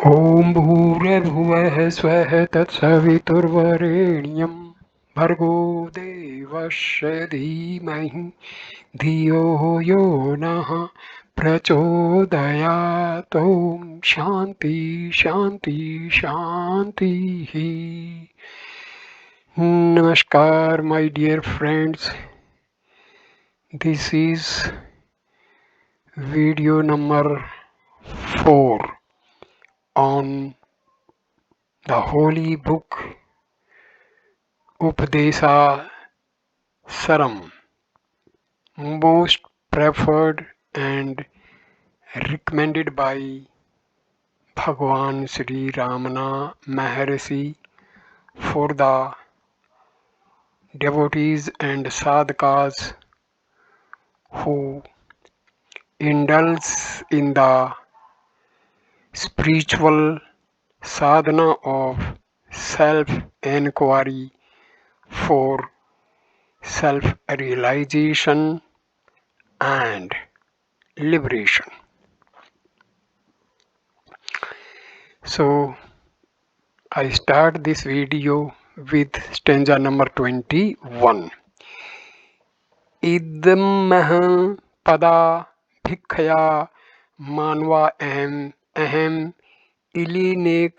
ॐ भूर्भुवः स्वः तत्सवितुर्वरेण्यं भर्गो देवस्य धीमहि धियो यो नः प्रचोदयात्। ॐ शान्ति शान्ति शान्तिः। Namaskar, my dear friends. This is video number 4 on the holy book Updesa Saram, most preferred and recommended by Bhagavan Ramana MahaRishi for the devotees and sadhakas who indulge in the spiritual sadhana of self-enquiry for self-realization and liberation. So I start this video with stanza number 21. Idam pada bhikkhaya manva ahem ilinek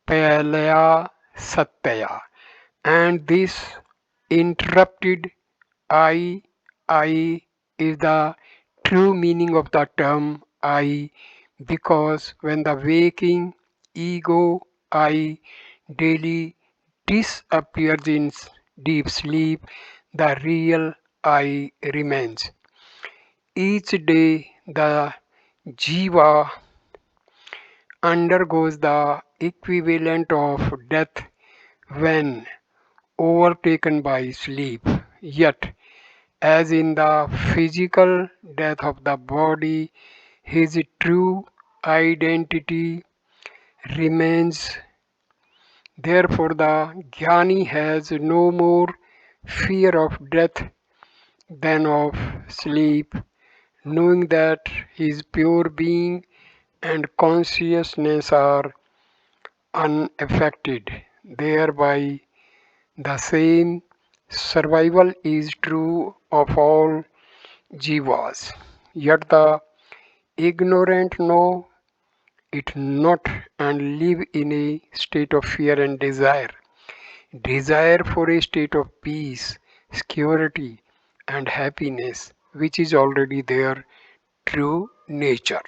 payalaya satyaya. And this interrupted I is the true meaning of the term I, because when the waking ego I daily disappears in deep sleep, the real I remains. Each day the jiva undergoes the equivalent of death when overtaken by sleep. Yet, as in the physical death of the body, his true identity remains. Therefore, the Jnani has no more fear of death than of sleep, knowing that his pure being and consciousness are unaffected. Thereby, the same survival is true of all jivas. Yet the ignorant know it not and live in a state of fear and desire. Desire for a state of peace, security, and happiness, which is already their true nature.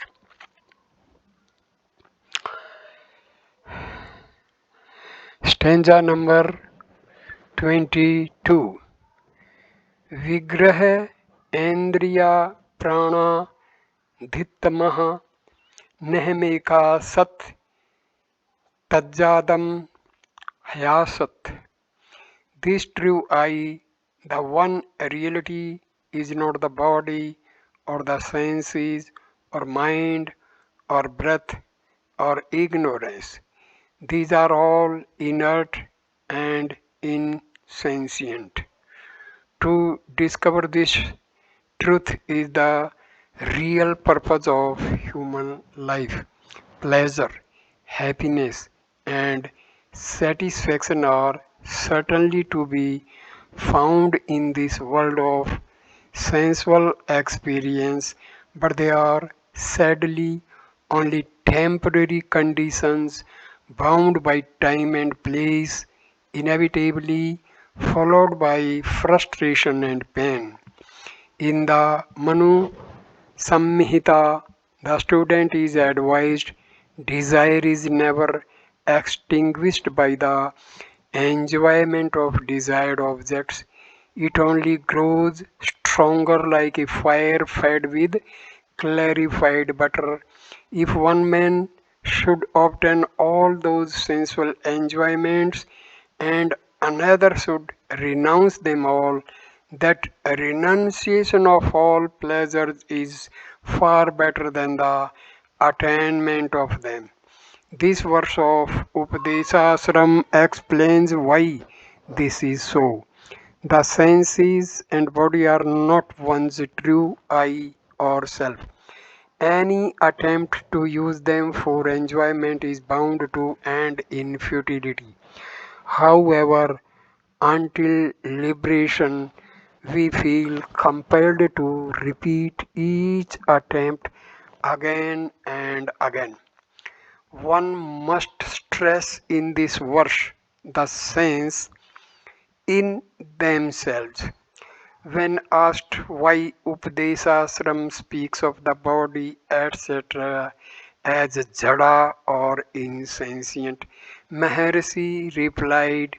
Stanza number 22. Vigraha Endriya Prana Dhittamaha Nehmeka Sat Tajjadam Hayasat. This true I, the one reality, is not the body or the senses or mind or breath or ignorance. These are all inert and insentient. To discover this truth is the real purpose of human life. Pleasure, happiness, and satisfaction are certainly to be found in this world of sensual experience, but they are sadly only temporary conditions bound by time and place, inevitably followed by frustration and pain. In the Manu Samhita, the student is advised desire is never extinguished by the enjoyment of desired objects. It only grows stronger like a fire fed with clarified butter. If one man should obtain all those sensual enjoyments and another should renounce them all, that renunciation of all pleasures is far better than the attainment of them. This verse of Upadesha Saram explains why this is so. The senses and body are not one's true I or self. Any attempt to use them for enjoyment is bound to end in futility. However, until liberation, we feel compelled to repeat each attempt again and again. One must stress in this verse the sense in themselves. When asked why Updesa Saram speaks of the body, etc., as jada or insentient, Maharshi replied,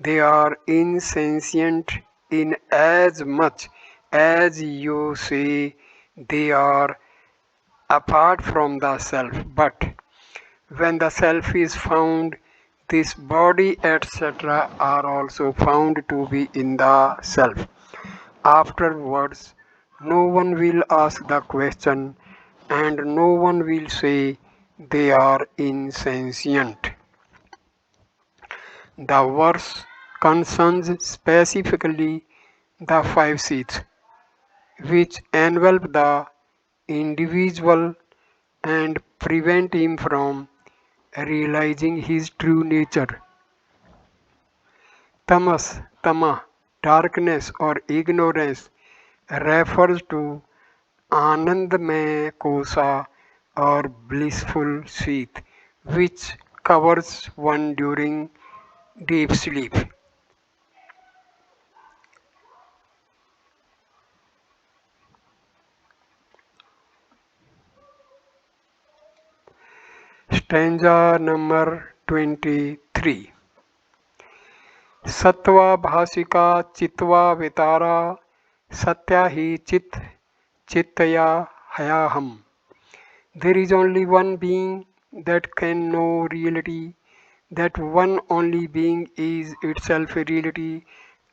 they are insentient in as much as you say they are apart from the self. But when the self is found, this body, etc., are also found to be in the self. Afterwards, no one will ask the question and no one will say they are insentient. The verse concerns specifically the five seats which envelop the individual and prevent him from realizing his true nature. Tamas, tama, darkness or ignorance refers to Anandamaya kosa or blissful sheath which covers one during deep sleep. Stanza number 23. Sattva bhasika chitva vitara satya hi chit chitaya hayaham. There is only one being that can know reality. That one only being is itself a reality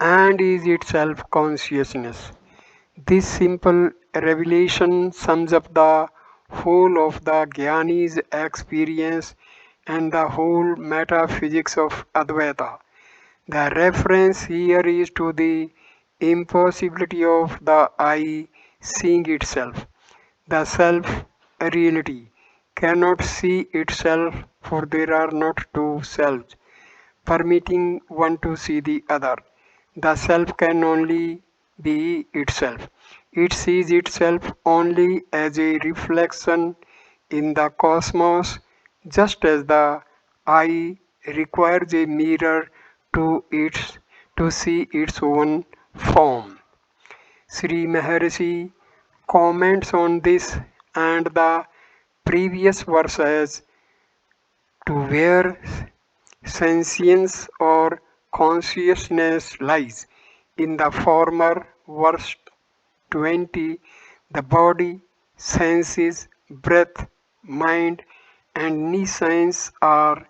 and is itself consciousness. This simple revelation sums up the whole of the Jnani's experience and the whole metaphysics of Advaita. The reference here is to the impossibility of the I seeing itself. The self reality cannot see itself, for there are not two selves permitting one to see the other. The self can only be itself. It sees itself only as a reflection in the cosmos, just as the eye requires a mirror to see its own form. Sri Maharshi comments on this and the previous verses to where sentience or consciousness lies. In the former verse 20, the body, senses, breath, mind, and nescience are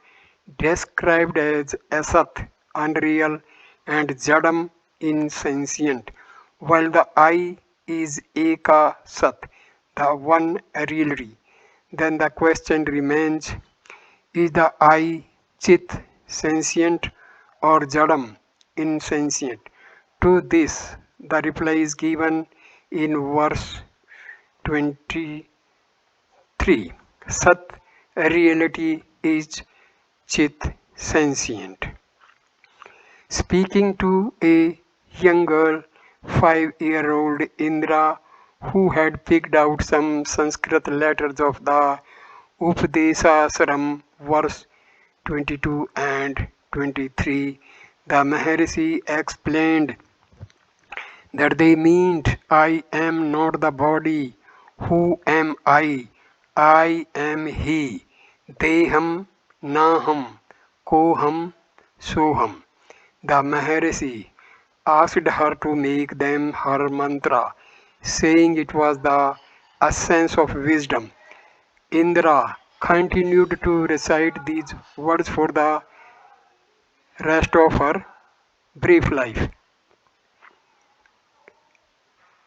described as asat, unreal, and jadam, insentient, while the I is eka sat, the one reality. Then the question remains, is the I chit sentient or jadam insentient? To this, the reply is given in verse 23. Sat reality is chit sentient. Speaking to a young girl, 5-year-old Indra, who had picked out some Sanskrit letters of the Updesa Saram, verse 22 and 23, the Maharshi explained that they meant, I am not the body. Who am I? I am He. Deham, Naham, Koham, Soham. The Maharshi asked her to make them her mantra, saying it was the essence of wisdom. Indra continued to recite these words for the rest of her brief life.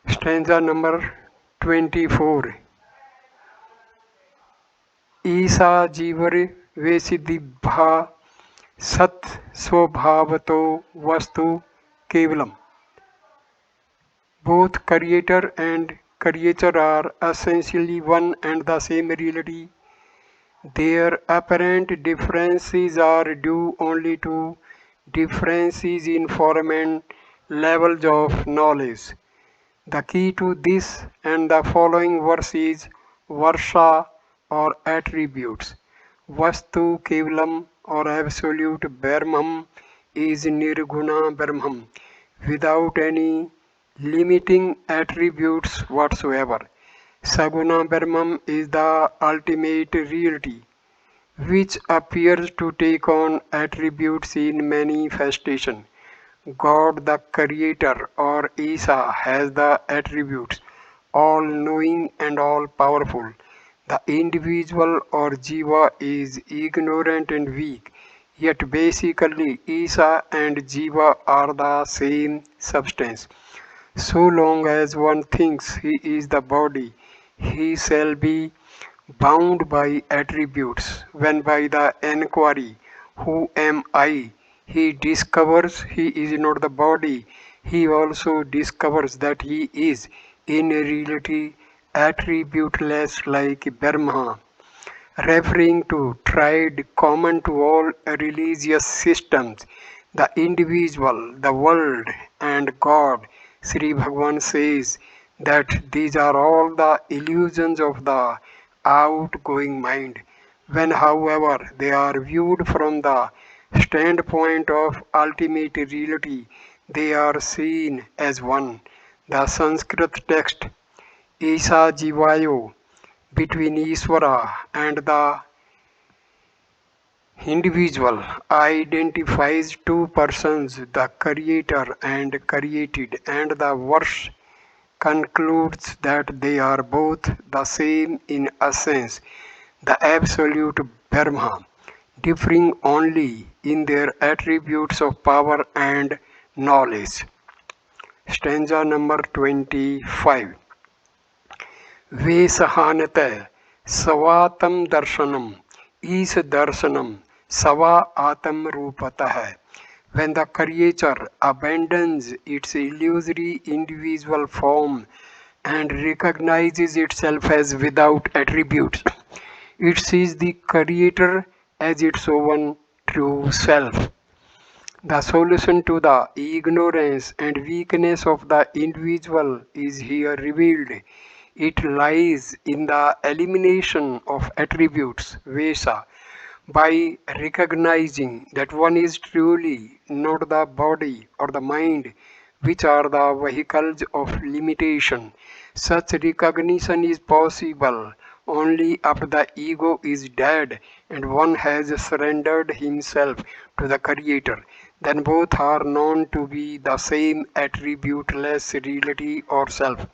Stanza number 24. ईसा जीवर वेसिदिभा सत स्वभावतो vastu kevalam. Both creator and creature are essentially one and the same reality. Their apparent differences are due only to differences in form and levels of knowledge. The key to this and the following verse is Varsha or attributes. Vastu Kevalam or absolute Brahman is Nirguna Brahman without any limiting attributes whatsoever. Saguna Brahman is the ultimate reality, which appears to take on attributes in manifestation. God the Creator or Isa has the attributes all knowing and all powerful. The individual or Jiva is ignorant and weak, yet basically Isa and Jiva are the same substance. So long as one thinks he is the body, he shall be bound by attributes. When by the enquiry, who am I? He discovers he is not the body. He also discovers that he is, in reality, attributeless like Brahma, referring to tried common to all religious systems, the individual, the world, and God. Sri Bhagavan says that these are all the illusions of the outgoing mind. When, however, they are viewed from the standpoint of ultimate reality, they are seen as one. The Sanskrit text Isa Jivayo between Iswara and the individual identifies two persons, the creator and created, and the verse concludes that they are both the same in essence, the absolute Brahma, differing only in their attributes of power and knowledge. Stanza number 25. Vesahanate Savatam Darshanam is Darshanam Sava Atam Rupatah. When the creature abandons its illusory individual form and recognizes itself as without attributes, it sees the creator as its own true self. The solution to the ignorance and weakness of the individual is here revealed. It lies in the elimination of attributes, Vesa, by recognizing that one is truly not the body or the mind, which are the vehicles of limitation. Such recognition is possible only after the ego is dead and one has surrendered himself to the Creator. Then both are known to be the same attributeless reality or self.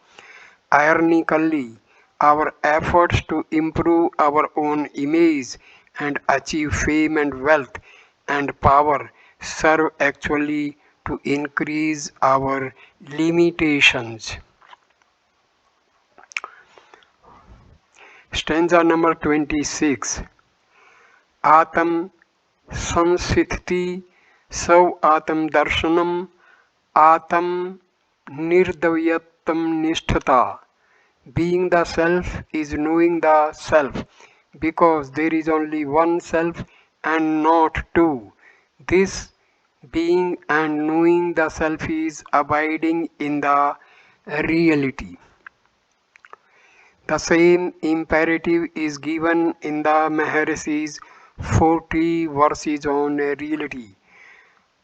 Ironically, our efforts to improve our own image and achieve fame and wealth and power serve actually to increase our limitations. Stanza number 26. Atam Sansithti Sav Atam Darshanam Atam Nirdavyatam Nishtata. Being the self is knowing the self, because there is only one self and not two. This being and knowing the self is abiding in the reality. The same imperative is given in the Maharishi's 40 verses on reality.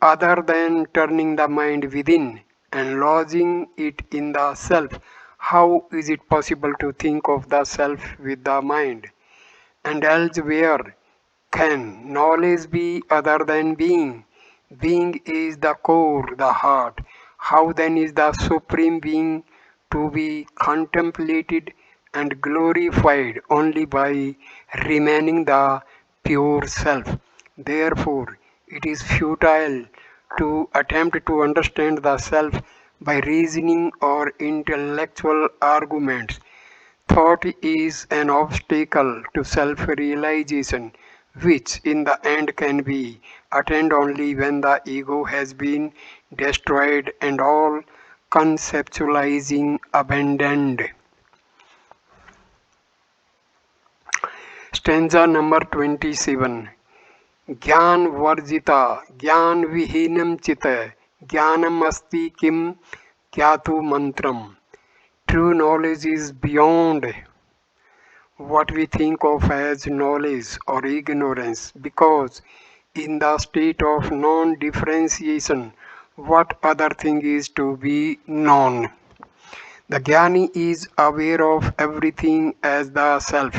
Other than turning the mind within and lodging it in the self, how is it possible to think of the self with the mind? And elsewhere, can knowledge be other than being? Being is the core, the heart. How then is the Supreme Being to be contemplated and glorified only by remaining the pure self? Therefore, it is futile to attempt to understand the self by reasoning or intellectual arguments. Thought is an obstacle to self realization, which in the end can be attained only when the ego has been destroyed and all conceptualizing abandoned. Stanza number 27. Gyan varjita, gyan vihinam chita, gyanam asti kim kyatu mantram. True knowledge is beyond what we think of as knowledge or ignorance, because in the state of non-differentiation, what other thing is to be known? The Jnani is aware of everything as the self.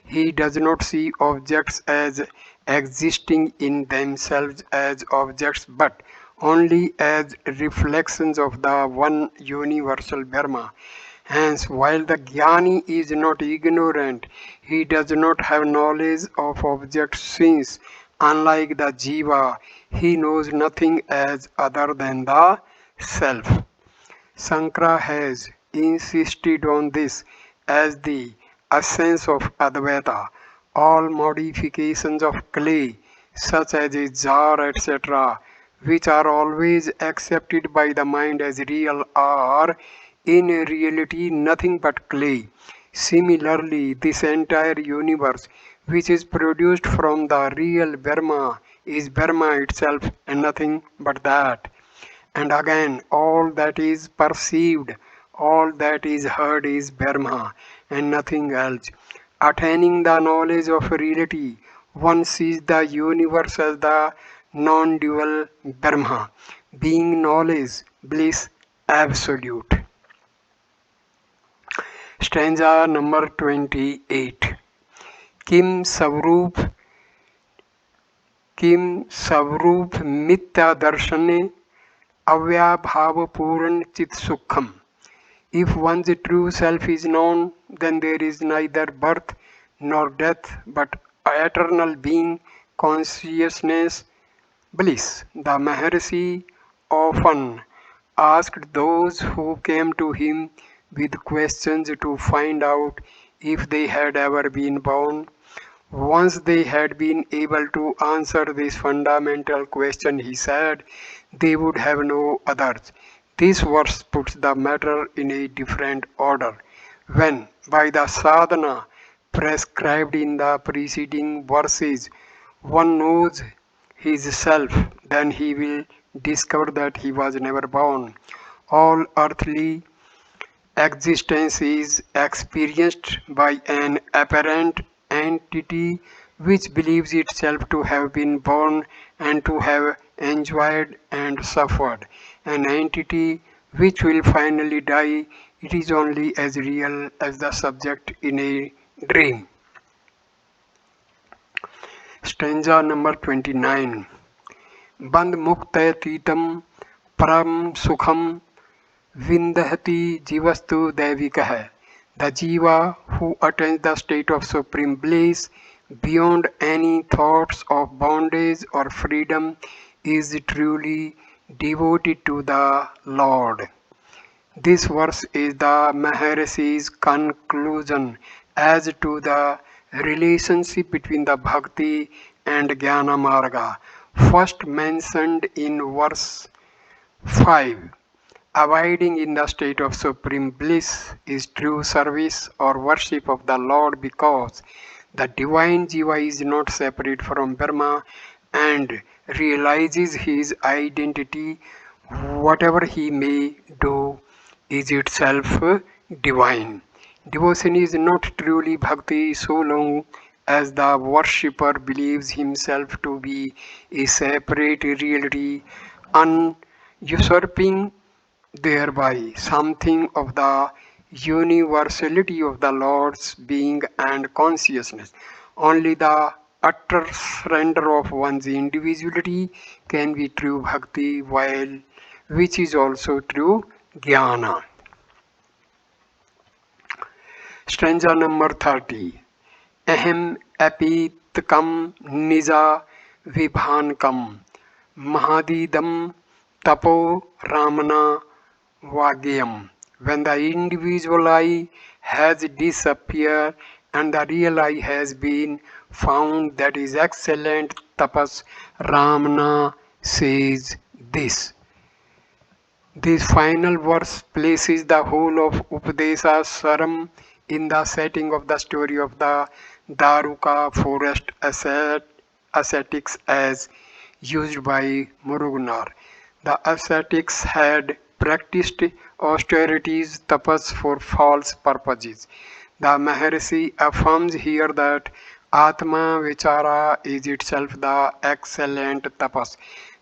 He does not see objects as existing in themselves as objects, but only as reflections of the one universal Brahma. Hence, while the Jnani is not ignorant, he does not have knowledge of objects, since, unlike the Jiva, he knows nothing as other than the self. Sankara has insisted on this as the essence of Advaita. All modifications of clay, such as a jar, etc., which are always accepted by the mind as real, are in reality nothing but clay. Similarly, this entire universe, which is produced from the real Brahma, is Brahma itself and nothing but that. And again, all that is perceived, all that is heard is Brahma and nothing else. Attaining the knowledge of reality, one sees the universe as the non-dual Brahma, being knowledge, bliss, absolute. Stanza number 28. Kim Savrup Kim Savrup Mitya Darshane Avyabhava Chit Sukham. If one's true self is known, then there is neither birth nor death, but eternal being, consciousness, bliss. The Maharshi often asked those who came to him with questions to find out if they had ever been born. Once they had been able to answer this fundamental question, he said, they would have no others. This verse puts the matter in a different order. When, by the sadhana prescribed in the preceding verses, one knows his self, then he will discover that he was never born. All earthly existence is experienced by an apparent entity which believes itself to have been born and to have enjoyed and suffered. An entity which will finally die, it is only as real as the subject in a dream. Stanza number 29. Band muktayatitam param sukham Vindhati Jivastu Devikaha. The Jiva who attains the state of supreme bliss beyond any thoughts of bondage or freedom is truly devoted to the Lord. This verse is the Maharishi's conclusion as to the relationship between the Bhakti and Gyana Marga, first mentioned in verse 5. Abiding in the state of supreme bliss is true service or worship of the Lord, because the divine Jiva is not separate from Brahma and realizes his identity. Whatever he may do is itself divine. Devotion is not truly bhakti so long as the worshipper believes himself to be a separate reality, usurping thereby something of the universality of the Lord's being and consciousness. Only the utter surrender of one's individuality can be true bhakti, which is also true jnana. Stanza number 30. Ahem apitkam nija vibhankam mahadidam tapo ramana Vagyam. When the individual I has disappeared and the real I has been found, that is excellent tapas. Ramana says this. This final verse places the whole of Updesa Saram in the setting of the story of the Daruka forest ascetics as used by Muruganar. The ascetics had practiced austerities, tapas for false purposes. The Maharishi affirms here that Atma Vichara is itself the excellent tapas,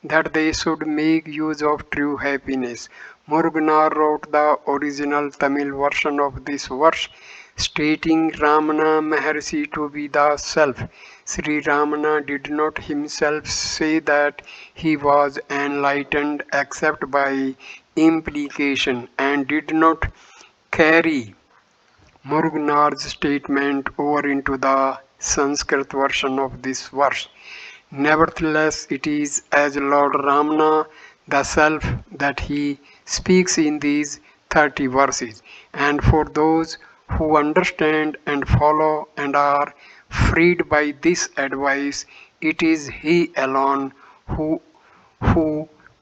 that they should make use of true happiness. Muruganar wrote the original Tamil version of this verse, stating Ramana Maharshi to be the self. Sri Ramana did not himself say that he was enlightened except by implication and did not carry Muruganar's statement over into the Sanskrit version of this verse. Nevertheless, it is as Lord Ramana, the Self, that he speaks in these 30 verses. And for those who understand and follow and are freed by this advice, it is he alone who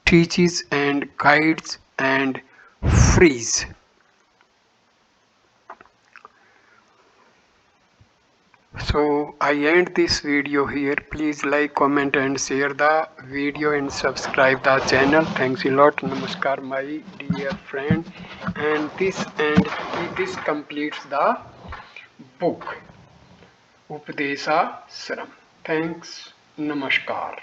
teaches and guides and frees. So I end this video here. Please like, comment and share the video and subscribe the channel. Thanks a lot. Namaskar my dear friend. And this completes the book Updesa Saram. Thanks. Namaskar.